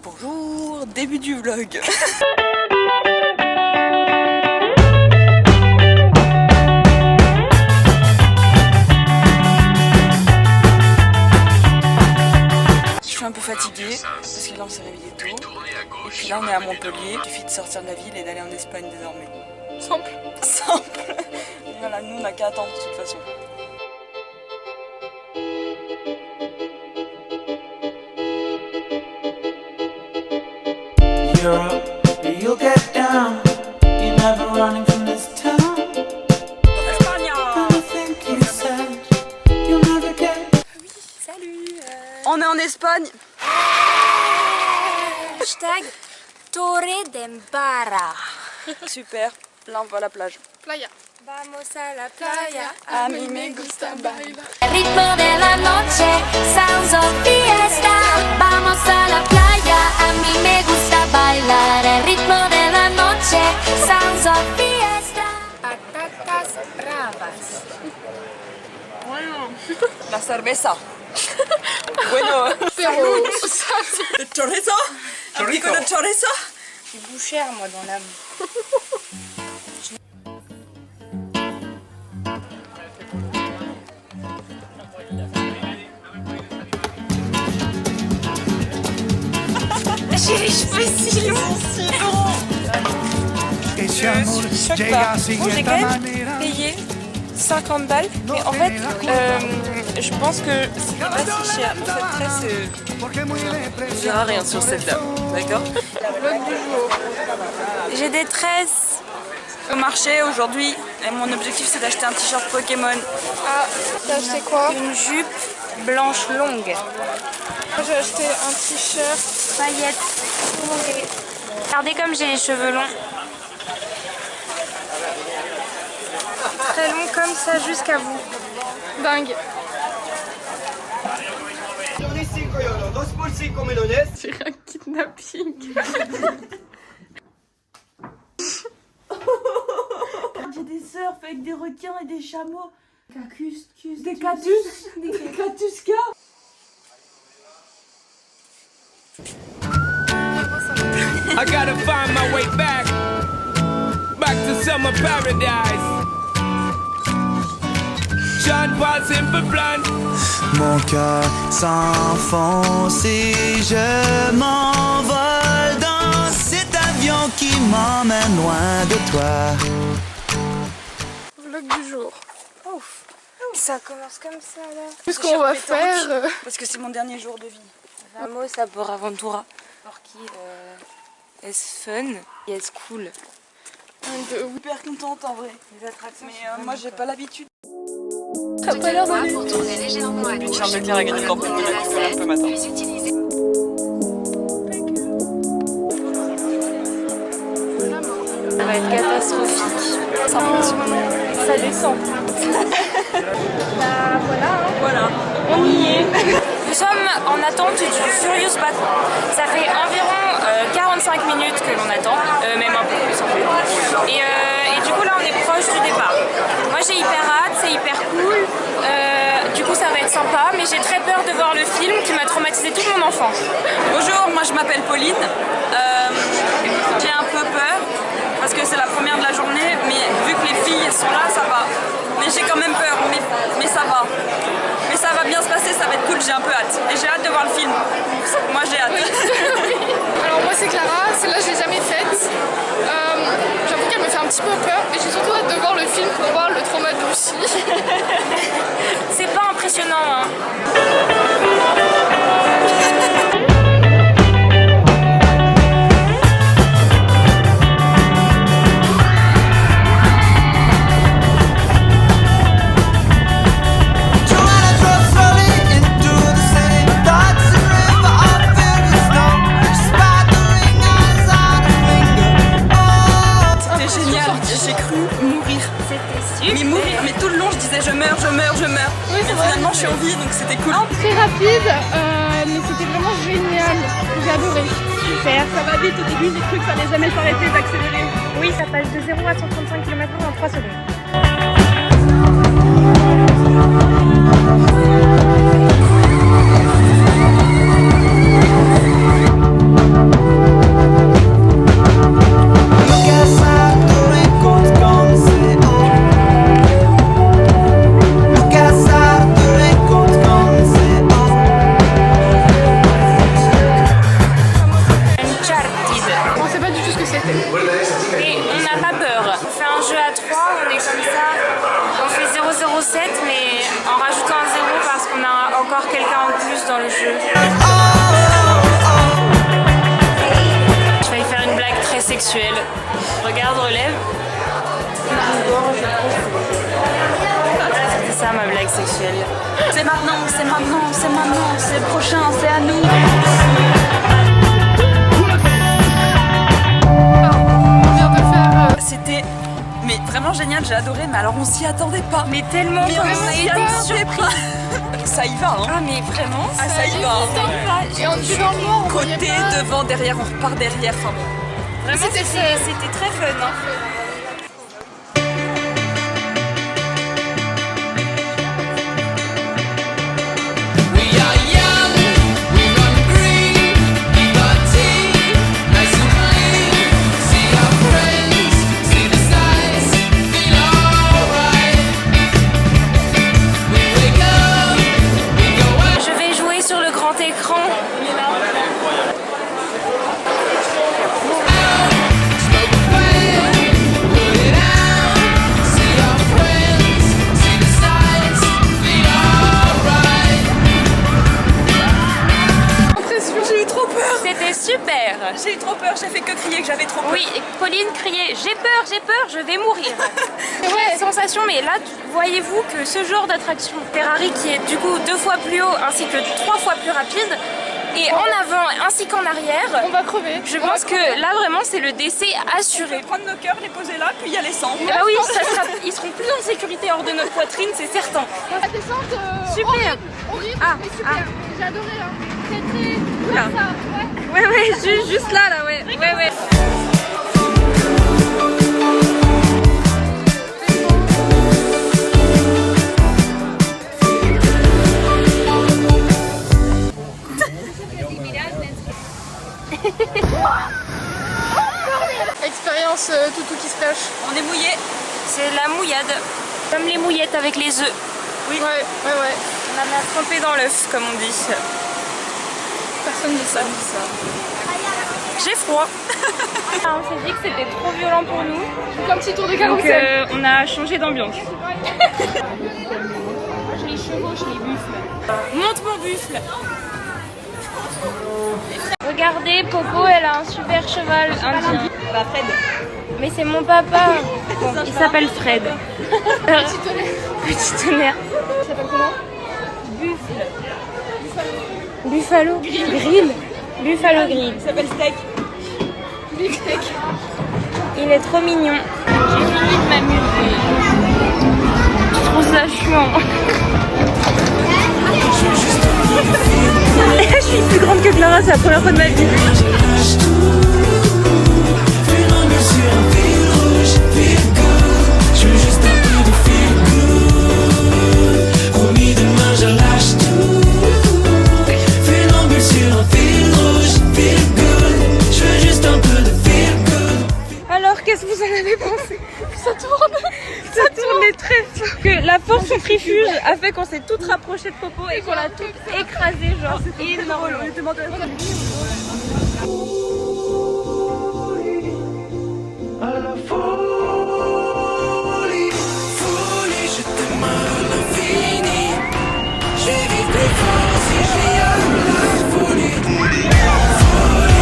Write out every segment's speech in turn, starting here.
Bonjour, début du vlog. Je suis un peu fatiguée parce que là on s'est réveillé tôt. Et puis là on est à Montpellier. Il suffit de sortir de la ville et d'aller en Espagne désormais. Simple. Simple. Et voilà, nous on n'a qu'à attendre de toute façon. You'll get down. You're never running from this town. Salut. On est en Espagne. Hashtag Torre d'Embara. Super. Là on va à la plage. Playa. Vamos a la playa. A mí me gusta bailar. El ritmo de la noche, sounds of fiesta. Vamos a la playa, a mí me gusta bailar. El ritmo de la noche, sounds of fiesta. Patatas bravas. La cerveza. Bueno. Pero Le chorizo. Un pico de chorizo. Je suis bouchère moi dans l'âme. J'ai les cheveux si longs. Bon, j'ai quand même payé 50 balles, mais en fait, je pense que c'est pas si cher. Cette tresse, On verra rien sur cette dame. D'accord. vlog du jour. J'ai des tresses au marché aujourd'hui. Et mon objectif c'est d'acheter un t-shirt Pokémon. Ah, t'as acheté quoi? Une jupe blanche longue. Moi, j'ai acheté un t-shirt. Paillettes. Regardez comme j'ai les cheveux longs. Très long comme ça jusqu'à vous. Dingue. C'est un kidnapping. J'ai des surfs avec des requins et des chameaux. Des catuscas. I gotta find my way back to summer paradise. John Paul Simple Plan. Mon cœur s'enfonce et je m'envole dans cet avion qui m'emmène loin de toi. Vlog du jour. Ouf. Ça commence comme ça là. Qu'est-ce qu'on va faire? Parce que c'est mon dernier jour de vie. Vamos a por aventura. Porque es fun et es cool. Super contente en vrai. Les attractions. Mais moi j'ai pas l'habitude. T'as pas l'air d'aller. Pour tourner légèrement à gauche. Charles Leclerc a gagné le Grand Prix de Monaco un peu matin. Plus utilisé. Ça va être catastrophique. Ça monte, ça descend. Bah voilà. Voilà. On y est. Nous sommes en attente du Furious Bad. Ça fait environ 45 minutes que l'on attend, même un peu plus en fait. Et du coup là on est proche du départ. Moi j'ai hyper hâte, c'est hyper cool. Du coup ça va être sympa, mais j'ai très peur de voir le film qui m'a traumatisé toute mon enfance. Bonjour, moi je m'appelle Pauline. J'ai un peu peur parce que c'est la première de la journée, mais vu que les filles sont là, ça va. Mais j'ai quand même peur, mais ça va. Mais ça va bien se passer, ça va être cool, j'ai un peu hâte. Et j'ai hâte de voir le film. Moi j'ai hâte. Alors moi c'est Clara, celle-là je l'ai jamais faite. J'avoue qu'elle me fait un petit peu peur, mais j'ai surtout hâte de voir le film pour voir le trauma de Lucie. C'est pas impressionnant hein. Mais tout le long je disais je meurs. Oui, Et finalement je suis en vie donc c'était cool. Très rapide, mais c'était vraiment génial. J'ai adoré. Super, ça va vite au début, j'ai cru que ça allait jamais s'arrêter d'accélérer. Oui, ça passe de 0 à 135 km/h en 3 secondes. C'est maintenant, c'est maintenant, c'est maintenant, c'est le prochain, c'est à nous. C'était mais vraiment génial, j'ai adoré, mais alors on s'y attendait pas. Mais tellement, Mais on s'y attendait pas. Ça y va, hein. Ah mais vraiment, Ça y va. Et on était dans le noir, on voyait Côté, pas. devant, derrière, on repart derrière. Enfin bon. Vraiment, c'était très fun. Hein. Super. J'ai eu trop peur, j'ai fait que crier que j'avais trop peur. Oui, et Pauline criait j'ai peur, je vais mourir. Ouais, sensation, mais là, voyez-vous que ce genre d'attraction, Ferrari qui est du coup 2 fois plus haut ainsi que 3 fois plus rapide, et en avant ainsi qu'en arrière, On va crever. je pense que là vraiment c'est le décès assuré. Prendre nos cœurs, les poser là, puis y aller sans. Et bah oui, ils seront plus en sécurité hors de notre poitrine, c'est certain. La descente, Super. horrible, Ah, mais super. J'ai adoré. Hein. Très Oula. comme ça. Ouais. Ouais, juste là, ouais. Expérience toutou qui se pêche. On est mouillé. C'est la mouillade, comme les mouillettes avec les œufs. Oui. Ouais. On en a trempé dans l'œuf, comme on dit. Personne ne dit ça. J'ai froid. On s'est dit que c'était trop violent pour nous, Donc un petit tour de donc carrousel. on a changé d'ambiance. Je les chevauche, les buffles. Monte mon buffle. Regardez, Popo, elle a un super cheval indien. Bah Fred. Mais c'est mon papa. Bon, il s'appelle Fred. Petit tonnerre. Petit tonnerre. Ça s'appelle comment? Buffalo Grill. Buffalo Grill. Il s'appelle Steak. Big steak. Il est trop mignon. J'ai fini de m'amuser. Je trouve ça chiant. Je suis plus grande que Clara, c'est la première fois de ma vie. Alors, qu'est-ce que vous en avez pensé? Ça tournait très fort. Que la force centrifuge a fait qu'on s'est toutes rapprochées de Popo et qu'on l'a toutes écrasée, genre énormément. À la folie, folie, je t'aime à l'infini. Je vais vivre plus fort si je vis à la folie. Folie,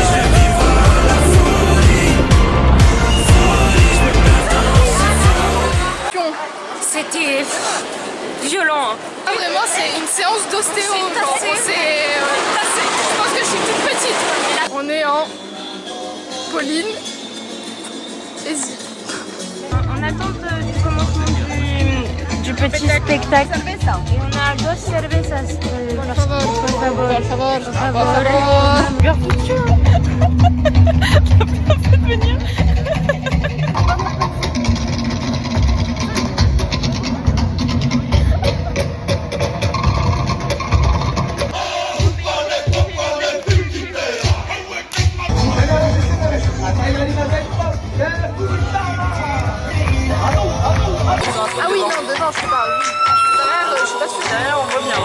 je vais vivre à la folie. Folie, je me perds dans cette folie. C'était violent. Hein. Ah, vraiment, c'est une séance d'ostéo. genre. Je pense que je suis toute petite. On est en Pauline et Zi. En attente du commencement du petit spectacle. Et on a dos cervezas. Por favor. Por favor. Por favor. Por Ah oui, non, devant, je sais pas. Derrière, je sais pas si Derrière, on voit bien.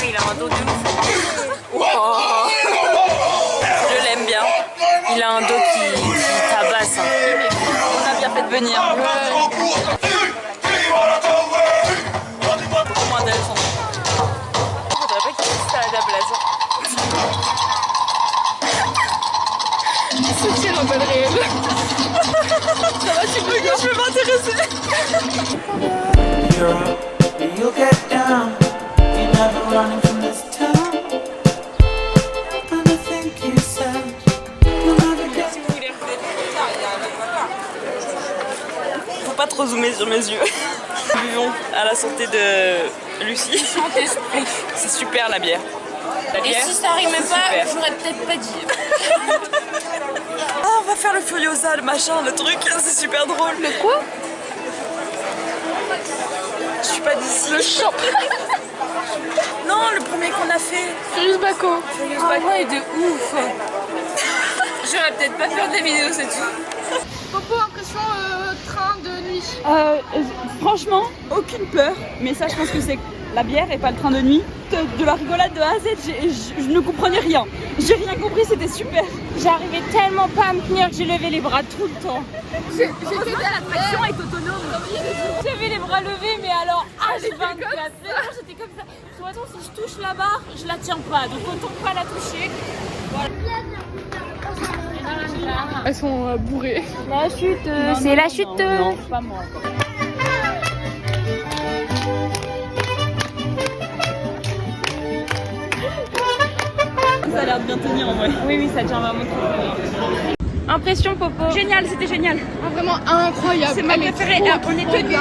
Il a un dos de ouf. Oh. Je l'aime bien. Il a un dos qui tabasse. Hein. On a bien fait de venir. Beaucoup moins intéressant. Faudrait pas qu'il fasse ça à la place. soutien dans le réel. Ça va, je peux m'intéresser. Europe, you'll get down. You're never running from this town. And I think you said you'll never get. Faut pas trop zoomer sur mes yeux. Buvons à la santé de Lucie. C'est super la bière. La Et bière, si ça rimait c'est pas, super. j'aurais peut-être pas dit. Ah, on va faire le Furiosa, le machin, le truc, c'est super drôle. Le quoi? Je suis pas d'ici. Le champ. Non, le premier qu'on a fait. Furious Baco. Furious Baco. Ouais, de ouf. J'aurais peut-être pas faire des vidéos, c'est tout. Popo, impression train de nuit. Franchement, aucune peur. Mais ça, je pense que c'est la bière et pas le train de nuit. De la rigolade de A à Z, je ne comprenais rien. J'ai rien compris, c'était super. J'arrivais tellement pas à me tenir que j'ai levé les bras tout le temps. L'attraction est autonome. J'avais les bras levés, mais alors H24. J'étais comme ça. De toute façon, si je touche la barre, je la tiens pas. Donc autant pas la toucher. Elles sont bourrées. La chute, c'est la chute. Non, pas moi. Ça a l'air de bien tenir en vrai. Oui, ça tient vraiment trop bien. Impression Popo. Génial, c'était génial. Vraiment incroyable. C'est ma préférée. On est tenus,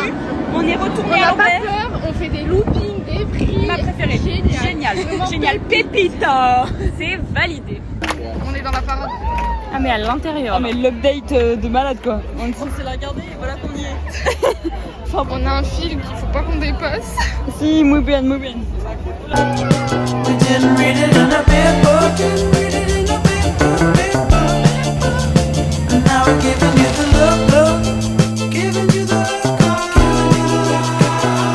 on est retourné à On a pas l'envers. peur, on fait des loopings, des vrilles. Ma préférée. Génial. Vraiment Génial. Pépita. C'est validé. On est dans la parade. Ah mais à l'intérieur. Ah mais l'update de malade quoi. On est censé la regarder et voilà qu'on y est. Enfin bon. On a un fil qu'il faut pas qu'on dépasse. Si, muy bien, muy bien. We didn't read it in a big book. Didn't read it in a big book, big book. And now we're giving you the look. Giving you the look.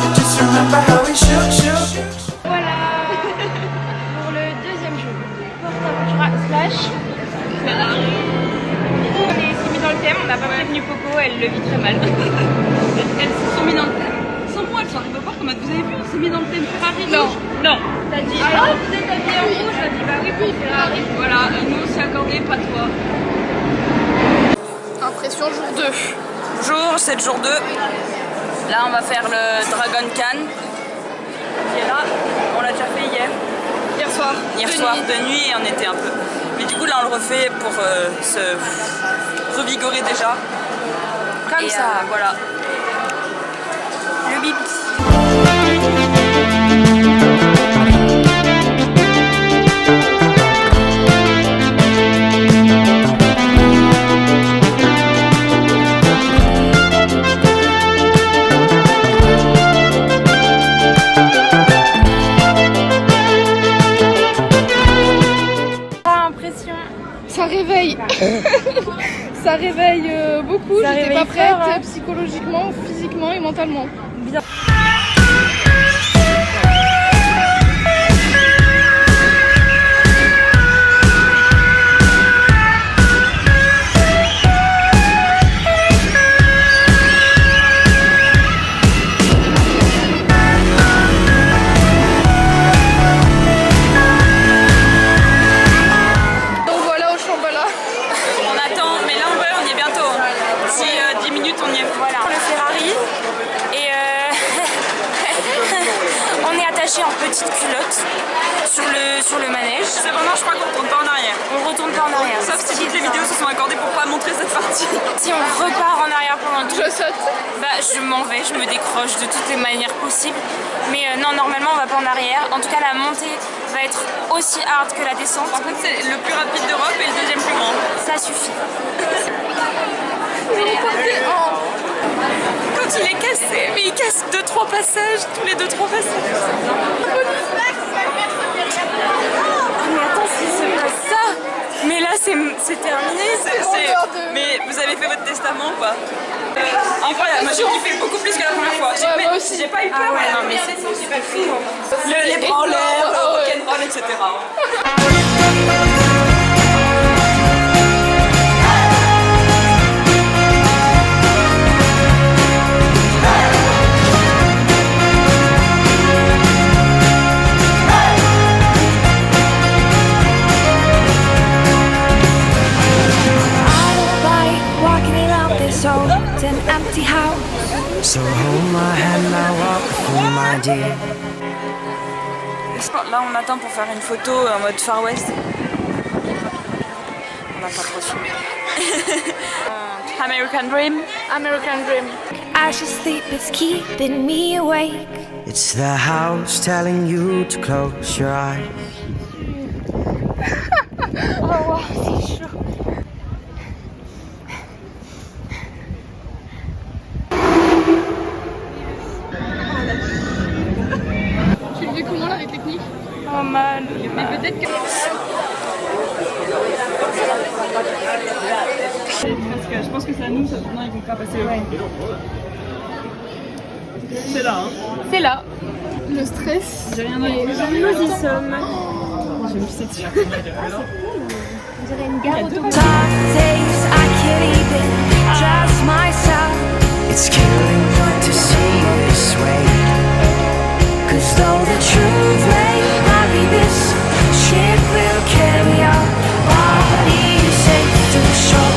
And just remember how we shook. Voilà pour le deuxième jeu. Porte-à-faux slash Ferrari. On est mis dans le thème, on n'a pas prévenu Coco, elle le vit très mal. Elles se sont mis dans le thème. Sans moi, elles sont arrivées au parc en mode vous avez vu, on s'est mis dans le thème Ferrari rouge. Non. T'as dit, ah vous êtes habillé en rouge, j'ai dit bah oui, Ferrari. Voilà, nous on s'est accordé, pas toi. Impression jour 2. C'est le jour 2. Là, on va faire le Dragon Khan. Qui est là. On l'a déjà fait hier. Hier soir. Hier soir de nuit et on était un peu. Mais du coup, là, on le refait pour se revigorer déjà. Comme Et, ça. voilà. Le bibi. Ça réveille. Ça réveille beaucoup. J'étais pas prête psychologiquement, physiquement et mentalement. Bien. En petite culotte sur le manège. C'est vraiment, je crois qu'on retourne pas en arrière. On retourne pas en arrière. Sauf si toutes les vidéos se sont accordées pour pas montrer cette partie. Si on repart en arrière pendant le tour, Je saute. bah je m'en vais, je me décroche de toutes les manières possibles. Mais non, normalement on va pas en arrière. En tout cas, la montée va être aussi hard que la descente. En fait, c'est le plus rapide d'Europe et le deuxième plus grand. Ça suffit. Quand il est cassé, mais il casse 2-3 passages, tous les 2-3 passages. Mais attends, si c'est pas ça. Mais là c'est terminé. Mais vous avez fait votre testament ou pas? Incroyable, moi j'ai kiffé beaucoup plus que la première fois. moi aussi. J'ai pas eu peur. Ah ouais, non mais c'est fou. Les bras en l'air, le rock'n'roll, etc. empty house. So hold my hand, I'll walk with you, my dear. Là on attend pour faire une photo en mode Far West. On n'a pas trop filmé. American Dream. American Dream. I should sleep, it's keeping me awake. It's the house telling you to close your eyes. Oh wow, c'est chaud. Tu le vis comment là, les techniques? Oh mal. Mais peut-être que... Parce que je pense que c'est à nous, ça maintenant ils vont pas passer. Ouais. C'est là, hein. C'est là. Le stress. J'ai rien à dire. Nous y sommes. Je vais me pisser dessus. On dirait une gare autobus. Some days I can't even trust myself. It's killing me to see this way. Cause though the truth may not be this, shit will carry our bodies safe to shore.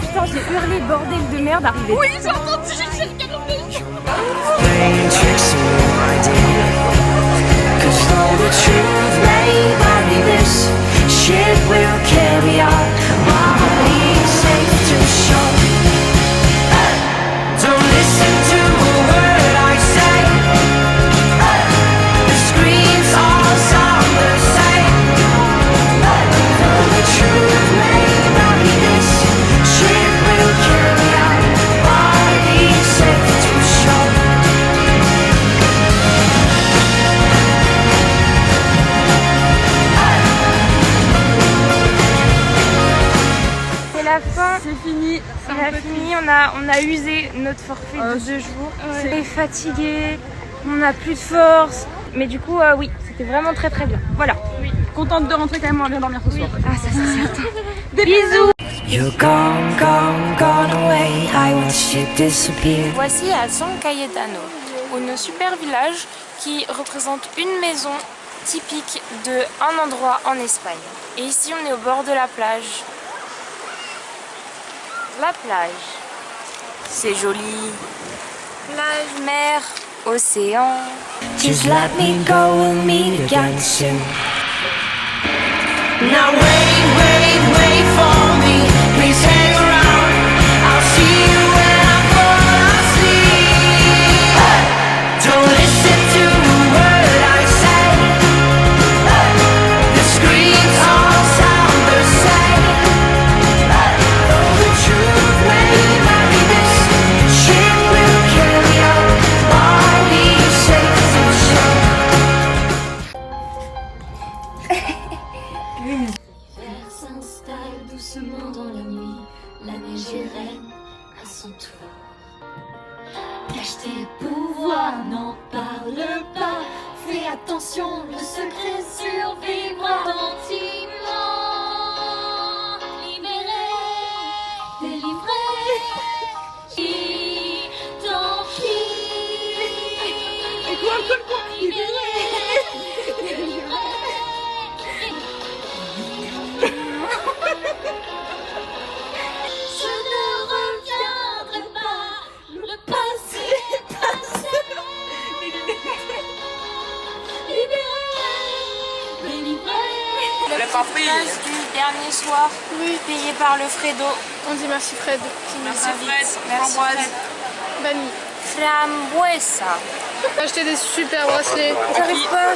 Putain, j'ai hurlé bordel de merde arrivé. Oui, j'ai entendu, j'ai regardé. Playing tricks on you, my dear. Cause though the truth may not be this, shit will carry our bodies safe to shore. Don't listen to a word I say. The screams all sound the same. Though the truth may not be this, shit will carry our bodies safe to shore. C'est la fin. C'est fini. On a fini, on a usé notre forfait de 2 jours. On est fatigué, on n'a plus de force. Mais du coup, oui, c'était vraiment très très bien. Voilà. Oui. Contente de rentrer quand même, on va bien dormir ce soir. Ah, ça c'est certain. Bisous. You're gone, gone, gone away. I watched you disappear. Voici à San Cayetano, un super village qui représente une maison typique d'un endroit en Espagne. Et ici on est au bord de la plage. La plage, c'est joli. Plage, mer, océan. Just let me go, we'll meet again soon. Now wait for me. Please hang around. I'll see you when I fall asleep. Don't listen to a word I say. The screams all sound the same. Though the truth may not be this, shit will carry our bodies safe to shore. L'hiver s'installe doucement dans la nuit, la neige est reine à son tour. Cache tes pouvoirs, n'en parle pas, fais attention, le secret survivra. Sentiment libéré, délivré, qui t'enfuit. Et quoi, libéré, délivré. Je ne reviendrai pas, le passé est passé. Libéré, délivré. Le papille. Place du dernier soir, payé par le Fredo. On dit merci Fred. qui nous Merci invite. Fred, Merci Ambroise. Fred. Bani. Frambuesa. Acheter des super bracelets. J'arrive pas.